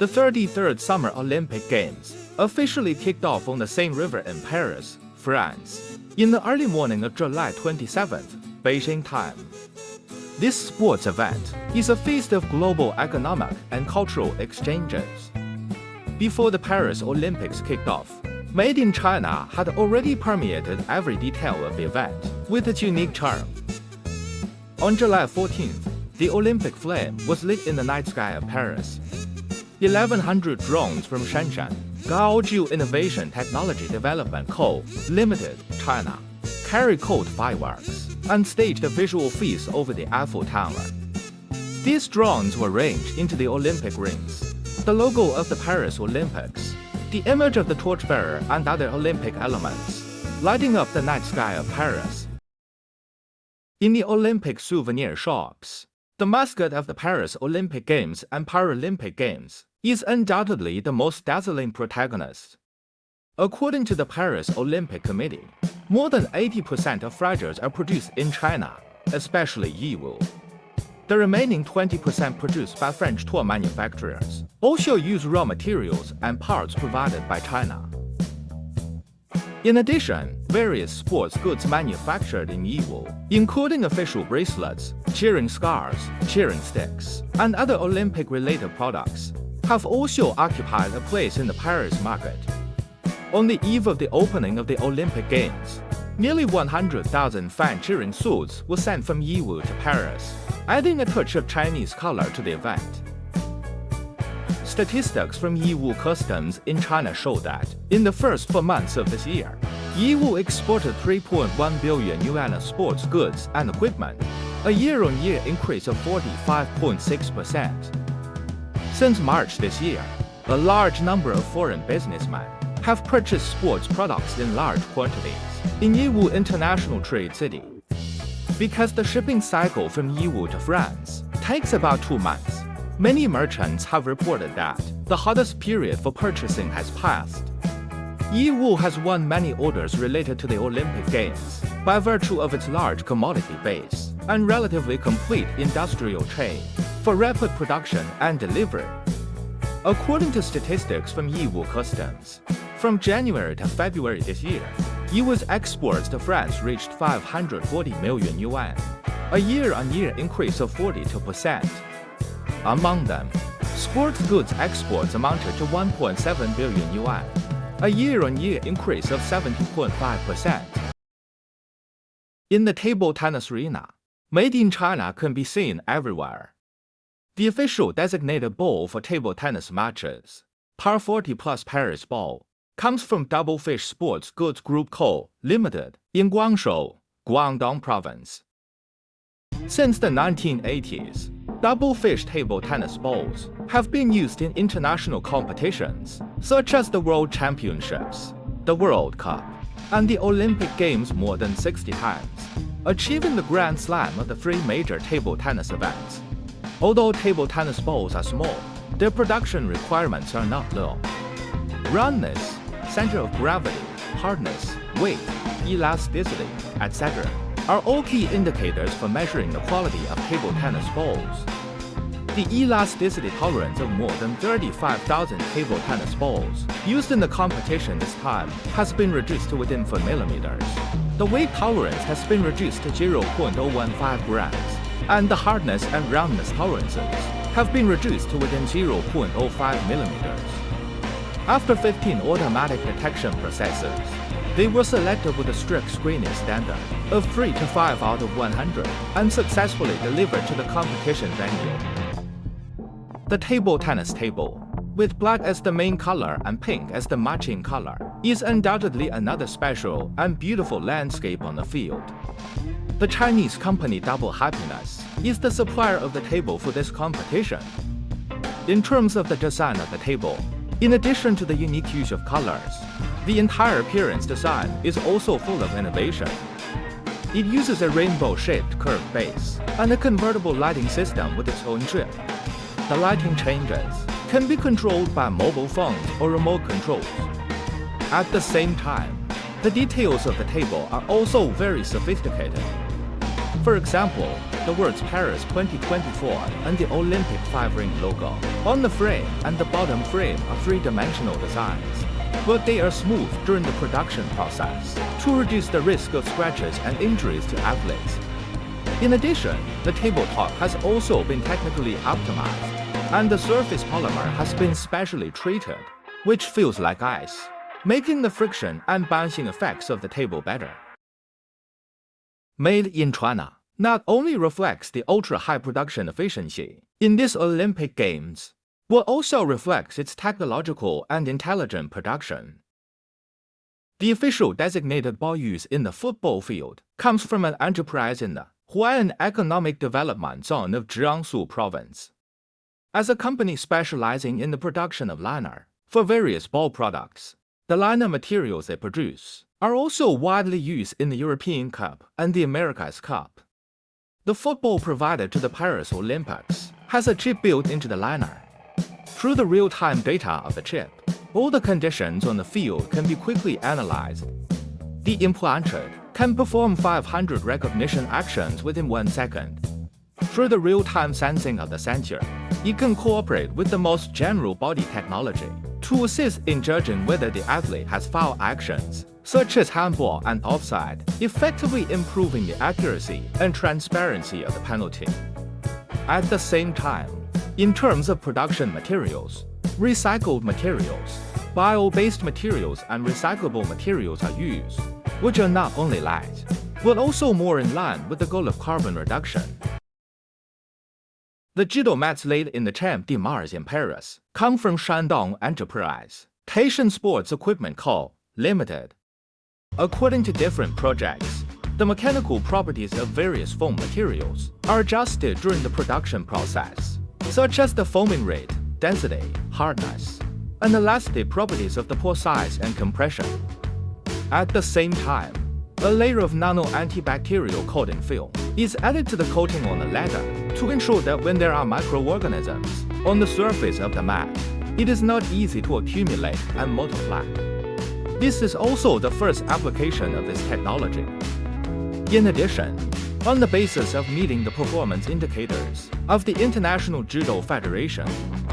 The 33rd Summer Olympic Games officially kicked off on the Seine River in Paris, France, in the early morning of July 27th, Beijing time. This sports event is a feast of global economic and cultural exchanges. Before the Paris Olympics kicked off, Made in China had already permeated every detail of the event with its unique charm. On July 14th, the Olympic flame was lit in the night sky of Paris. 1,100 drones from Shenzhen, Guangzhou Innovation Technology Development Co., Limited, China, carried cold fireworks and staged a visual feast over the Eiffel Tower. These drones were arranged into the Olympic rings, the logo of the Paris Olympics, the image of the torchbearer and other Olympic elements, lighting up the night sky of Paris. In the Olympic souvenir shops, the mascot of the Paris Olympic Games and Paralympic Games is undoubtedly the most dazzling protagonist. According to the Paris Olympic Committee, more than 80% of fighters are produced in China, especially Yiwu. The remaining 20% produced by French toy manufacturers also use raw materials and parts provided by China. In addition, various sports goods manufactured in Yiwu, including official bracelets, cheering scarves, cheering sticks, and other Olympic-related products, have also occupied a place in the Paris market. On the eve of the opening of the Olympic Games, nearly 100,000 fan cheering suits were sent from Yiwu to Paris, adding a touch of Chinese color to the event. Statistics from Yiwu Customs in China show that, in the first 4 months of this year, Yiwu exported 3.1 billion yuan of sports goods and equipment, a year-on-year increase of 45.6%. Since March this year, a large number of foreign businessmen have purchased sports products in large quantities in Yiwu International Trade City. Because the shipping cycle from Yiwu to France takes about 2 months, many merchants have reported that the hottest period for purchasing has passed. Yiwu has won many orders related to the Olympic Games by virtue of its large commodity base and relatively complete industrial chain for rapid production and delivery. According to statistics from Yiwu Customs, from January to February this year, Yiwu's exports to France reached 540 million yuan, a year-on-year increase of 42%. Among them, sports goods exports amounted to 1.7 billion yuan, a year-on-year increase of 70.5%. In the table tennis arena, Made in China can be seen everywhere. The official designated ball for table tennis matches, Par 40 plus Paris ball, comes from Double Fish Sports Goods Co., Limited, in Guangzhou, Guangdong Province. Since the 1980s, Double Fish table tennis balls have been used in international competitions such as the World Championships, the World Cup, and the Olympic Games more than 60 times, achieving the Grand Slam of the 3 major table tennis events. Although table tennis balls are small, their production requirements are not low. Roundness, center of gravity, hardness, weight, elasticity, etc. are all key indicators for measuring the quality of table tennis balls. The elasticity tolerance of more than 35,000 table tennis balls used in the competition this time has been reduced to within 4 millimeters. The weight tolerance has been reduced to 0.015 grams, and the hardness and roundness tolerances have been reduced to within 0.05 millimeters. After 15 automatic detection processes, they were selected with a strict screening standard of 3 to 5 out of 100 and successfully delivered to the competition venue. The table tennis table, with black as the main color and pink as the matching color, is undoubtedly another special and beautiful landscape on the field. The Chinese company Double Happiness is the supplier of the table for this competition. In terms of the design of the table, in addition to the unique use of colors, the entire appearance design is also full of innovation. It uses a rainbow-shaped curved base and a convertible lighting system with its own chip. The lighting changes can be controlled by mobile phones or remote controls. At the same time, the details of the table are also very sophisticated. For example, the words Paris 2024 and the Olympic 5-ring logo on the frame and the bottom frame are three-dimensional designs, but they are smoothed during the production process to reduce the risk of scratches and injuries to athletes. In addition, the tabletop has also been technically optimized, and the surface polymer has been specially treated, which feels like ice, making the friction and bouncing effects of the table better. Made in China not only reflects the ultra-high production efficiency in these Olympic Games, but also reflects its technological and intelligent production. The official designated ball use in the football field comes from an enterprise in the Huaian Economic Development Zone of Jiangsu Province. As a company specializing in the production of liner for various ball products, the liner materials they produce are also widely used in the European Cup and the America's Cup. The football provided to the Paris Olympics has a chip built into the liner. Through the real-time data of the chip, all the conditions on the field can be quickly analyzed. The implanted can perform 500 recognition actions within 1 second. Through the real-time sensing of the sensor, it can cooperate with the most general body technology to assist in judging whether the athlete has foul actions, such as handball and offside, effectively improving the accuracy and transparency of the penalty. At the same time, in terms of production materials, recycled materials, bio-based materials and recyclable materials are used, which are not only light, but also more in line with the goal of carbon reduction. The judo mats laid in the Champ de Mars in Paris come from Shandong Enterprise, Taishan Sports Equipment Co., Limited. According to different projects, the mechanical properties of various foam materials are adjusted during the production process, such as the foaming rate, density, hardness, and elastic properties of the pore size and compression. At the same time, a layer of nano-antibacterial coating film is added to the coating on the leather to ensure that when there are microorganisms on the surface of the mat, it is not easy to accumulate and multiply. This is also the first application of this technology. In addition, on the basis of meeting the performance indicators of the International Judo Federation,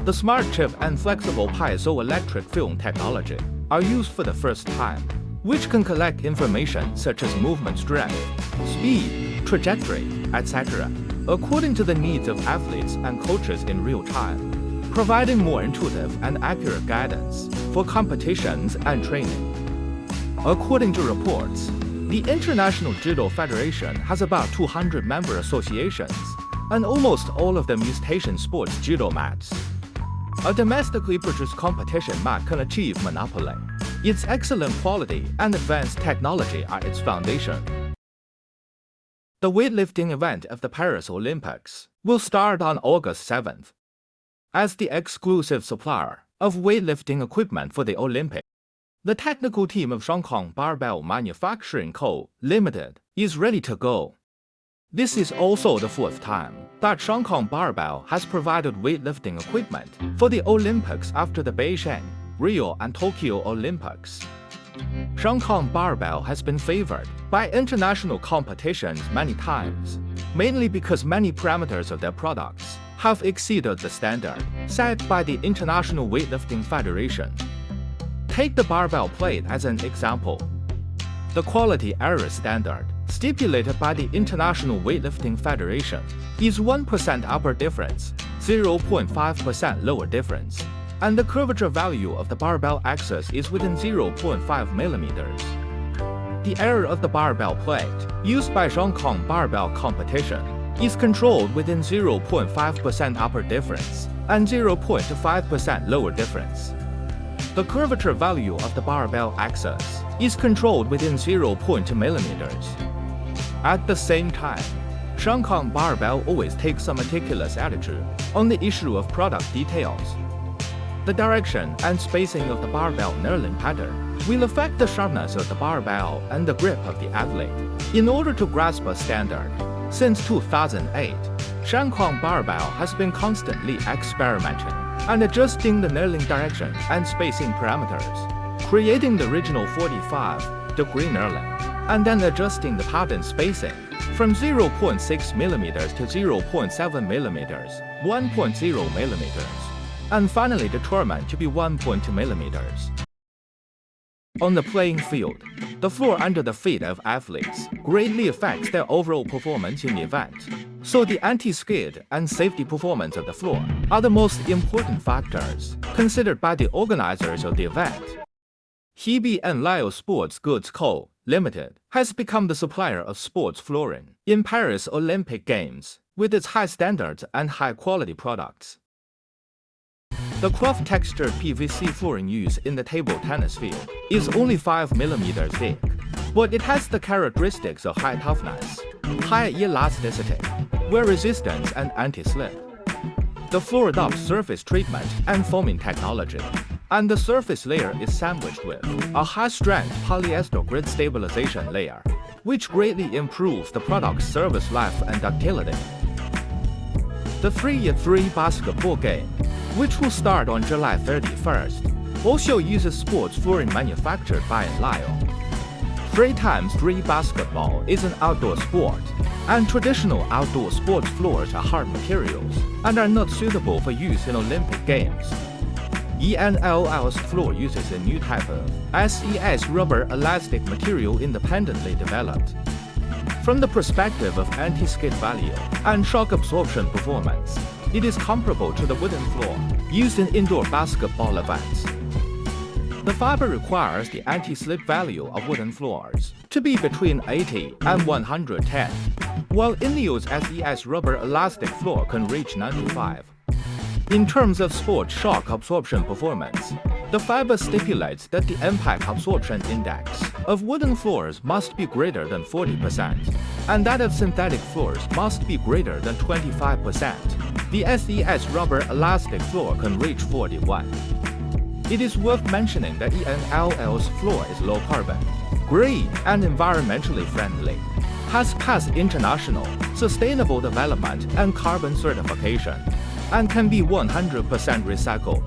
the smart chip and flexible piezoelectric film technology are used for the first time, which can collect information such as movement strength, speed, trajectory, etc., according to the needs of athletes and coaches in real time, providing more intuitive and accurate guidance for competitions and training. According to reports, the International Judo Federation has about 200 member associations, and almost all of them use Taishan Sports judo mats. A domestically produced competition mat can achieve monopoly. Its excellent quality and advanced technology are its foundation. The weightlifting event of the Paris Olympics will start on August 7th. As the exclusive supplier of weightlifting equipment for the Olympics, the technical team of Zhangkong Barbell Manufacturing Co., Limited is ready to go. This is also the fourth time that Zhangkong Barbell has provided weightlifting equipment for the Olympics after the Beijing, Rio and Tokyo Olympics. Zhangkong Barbell has been favored by international competitions many times, mainly because many parameters of their products have exceeded the standard set by the International Weightlifting Federation. Take the barbell plate as an example. The quality error standard stipulated by the International Weightlifting Federation is 1% upper difference, 0.5% lower difference, and the curvature value of the barbell axis is within 0.5 millimeters. The error of the barbell plate used by Zhangkong Barbell competition is controlled within 0.5% upper difference and 0.5% lower difference. The curvature value of the barbell axis is controlled within 0.2 millimeters. At the same time, Zhangkong Barbell always takes a meticulous attitude on the issue of product details. The direction and spacing of the barbell knurling pattern will affect the sharpness of the barbell and the grip of the athlete. In order to grasp a standard, since 2008, Zhangkong Barbell has been constantly experimenting and adjusting the knurling direction and spacing parameters, creating the original 45-degree knurling, and then adjusting the pattern spacing from 0.6 mm to 0.7 mm, 1.0 mm, and finally determined to be 1.2 mm. On the playing field, the floor under the feet of athletes greatly affects their overall performance in the event, so the anti-skid and safety performance of the floor are the most important factors considered by the organizers of the event. ENLIO Sports Goods Co. Limited has become the supplier of sports flooring in Paris Olympic Games with its high standards and high-quality products. The cloth textured PVC flooring used in the table tennis field is only 5 mm thick, but it has the characteristics of high toughness, high elasticity, wear resistance, and anti-slip. The floor adopts surface treatment and foaming technology, and the surface layer is sandwiched with a high-strength polyester grid stabilization layer, which greatly improves the product's service life and ductility. The 3x3 basketball game, which will start on July 31st, also uses sports flooring manufactured by ENLIO. 3x3 basketball is an outdoor sport, and traditional outdoor sports floors are hard materials and are not suitable for use in Olympic Games. ENLIO's floor uses a new type of SES rubber elastic material independently developed. From the perspective of anti-skid value and shock absorption performance, it is comparable to the wooden floor used in indoor basketball events. The fiber requires the anti-slip value of wooden floors to be between 80 and 110, while ENLIO's SES rubber elastic floor can reach 95. In terms of sport shock absorption performance, the fiber stipulates that the impact absorption index of wooden floors must be greater than 40%, and that of synthetic floors must be greater than 25%. The SES rubber elastic floor can reach 41. It is worth mentioning that ENLIO's floor is low carbon, green, and environmentally friendly, has passed international, sustainable development and carbon certification, and can be 100% recycled.